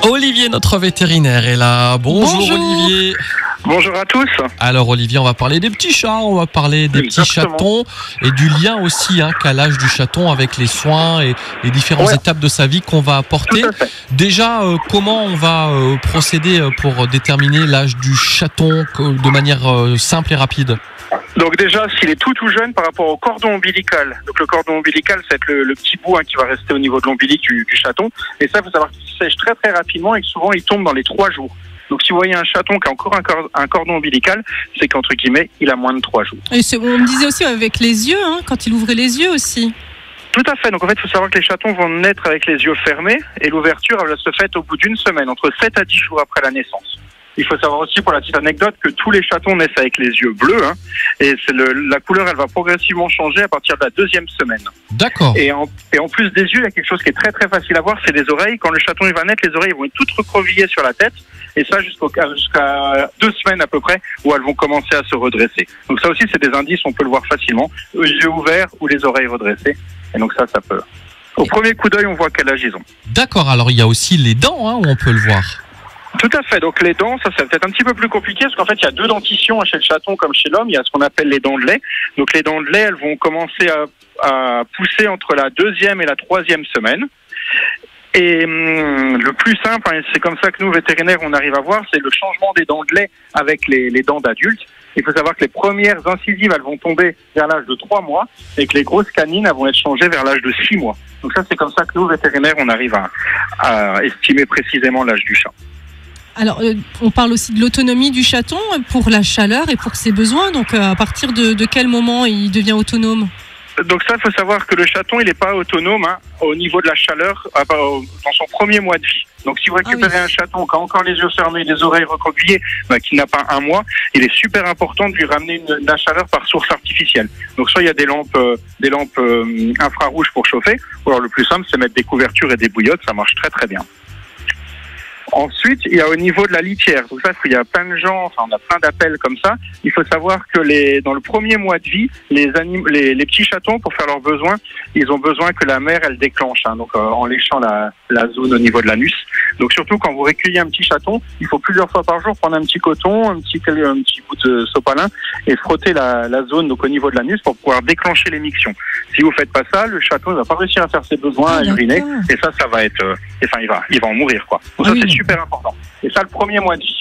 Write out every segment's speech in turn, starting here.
Olivier, notre vétérinaire, est là. Bonjour. Olivier. Bonjour à tous. Alors Olivier, on va parler des petits chats, on va parler des petits chatons et du lien aussi qu'a l'âge du chaton avec les soins et les différentes étapes de sa vie qu'on va apporter. Déjà, comment on va procéder pour déterminer l'âge du chaton de manière simple et rapide ? Donc déjà, s'il est tout jeune par rapport au cordon ombilical. Donc le cordon ombilical, c'est le petit bout qui va rester au niveau de l'ombilic du chaton. Et ça, il faut savoir qu'il sèche très rapidement et que souvent, il tombe dans les 3 jours. Donc si vous voyez un chaton qui a encore un cordon ombilical, c'est qu'entre guillemets, il a moins de 3 jours. Et on me disait aussi avec les yeux, quand il ouvrait les yeux aussi. Tout à fait. Donc en fait, il faut savoir que les chatons vont naître avec les yeux fermés et l'ouverture, elle se fait au bout d'une semaine, entre 7 à 10 jours après la naissance. Il faut savoir aussi, pour la petite anecdote, que tous les chatons naissent avec les yeux bleus, et la couleur, elle va progressivement changer à partir de la 2e semaine. D'accord. Et en plus des yeux, il y a quelque chose qui est très facile à voir, c'est les oreilles. Quand le chaton il va naître, les oreilles vont être toutes recroquevillées sur la tête, et ça jusqu'à 2 semaines à peu près, où elles vont commencer à se redresser. Donc ça aussi, c'est des indices, on peut le voir facilement, les yeux ouverts ou les oreilles redressées. Et donc ça peut. Au premier coup d'œil, on voit quel âge ils ont. D'accord. Alors il y a aussi les dents, où on peut le voir. Tout à fait. Donc les dents, ça c'est peut-être un petit peu plus compliqué parce qu'en fait il y a 2 dentitions chez le chaton comme chez l'homme. Il y a ce qu'on appelle les dents de lait. Donc les dents de lait, elles vont commencer à pousser entre la 2e et la 3e semaine. Et le plus simple, c'est comme ça que nous vétérinaires on arrive à voir, c'est le changement des dents de lait avec les dents d'adultes. Il faut savoir que les premières incisives, elles vont tomber vers l'âge de 3 mois et que les grosses canines, elles vont être changées vers l'âge de 6 mois. Donc ça c'est comme ça que nous vétérinaires on arrive à estimer précisément l'âge du chat. Alors, on parle aussi de l'autonomie du chaton pour la chaleur et pour ses besoins. Donc, à partir de quel moment il devient autonome ? Donc ça, il faut savoir que le chaton, il n'est pas autonome au niveau de la chaleur dans son premier mois de vie. Donc si vous récupérez un chaton qui a encore les yeux fermés, les oreilles recroquevillées, qui n'a pas 1 mois, il est super important de lui ramener de la chaleur par source artificielle. Donc soit il y a des lampes infrarouges pour chauffer, ou alors le plus simple, c'est mettre des couvertures et des bouillottes, ça marche très bien. Ensuite, il y a au niveau de la litière. Donc ça, il y a plein de gens, on a plein d'appels comme ça. Il faut savoir que dans le premier mois de vie, les petits chatons, pour faire leurs besoins, ils ont besoin que la mère, elle déclenche, donc en léchant la zone au niveau de l'anus. Donc surtout quand vous recueillez un petit chaton, il faut plusieurs fois par jour prendre un petit coton, un petit bout de sopalin et frotter la zone donc au niveau de l'anus pour pouvoir déclencher l'émiction. Si vous faites pas ça, le chaton ne va pas réussir à faire ses besoins, à uriner, et ça va être, il va en mourir quoi. Donc ça c'est super important. Et ça le premier mois de vie.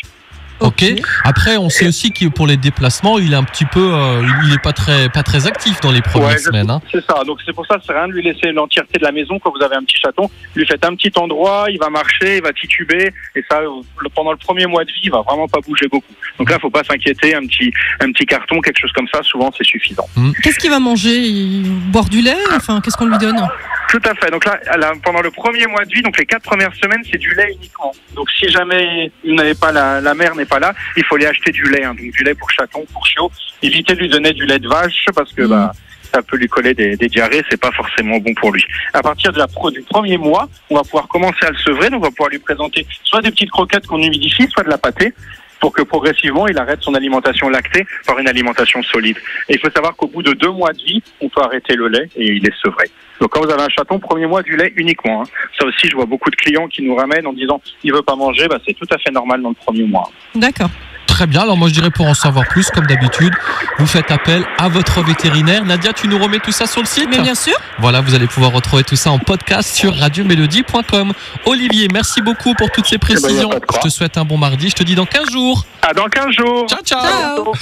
Ok. Après, on sait aussi que pour les déplacements, il est un petit peu, il est pas très actif dans les premières semaines. C'est ça. Donc c'est pour ça, c'est rien de lui laisser l'entièreté de la maison quand vous avez un petit chaton. Lui faites un petit endroit, il va marcher, il va tituber, et ça, pendant le premier mois de vie, il va vraiment pas bouger beaucoup. Donc là, faut pas s'inquiéter, un petit carton, quelque chose comme ça, souvent c'est suffisant. Qu'est-ce qu'il va manger ? Boire du lait ? Qu'est-ce qu'on lui donne ? Tout à fait. Donc là, pendant le premier mois de vie, donc les 4 premières semaines, c'est du lait uniquement. Donc si jamais la mère n'est pas là, il faut aller acheter du lait, donc du lait pour chaton, pour chiot. Évitez de lui donner du lait de vache parce que ça peut lui coller des diarrhées, c'est pas forcément bon pour lui. À partir du premier mois, on va pouvoir commencer à le sevrer, donc on va pouvoir lui présenter soit des petites croquettes qu'on humidifie, soit de la pâtée, pour que progressivement il arrête son alimentation lactée par une alimentation solide. Et il faut savoir qu'au bout de 2 mois de vie, on peut arrêter le lait et il est sevré. Donc quand vous avez un chaton, premier mois du lait uniquement. Ça aussi, je vois beaucoup de clients qui nous ramènent en disant il veut pas manger, c'est tout à fait normal dans le premier mois. D'accord. Très bien, alors moi je dirais pour en savoir plus, comme d'habitude, vous faites appel à votre vétérinaire. Nadia, tu nous remets tout ça sur le site ? Mais bien sûr. Voilà, vous allez pouvoir retrouver tout ça en podcast sur radiomélodie.com. Olivier, merci beaucoup pour toutes ces précisions. Je te souhaite un bon mardi, je te dis dans 15 jours. À dans 15 jours. Ciao.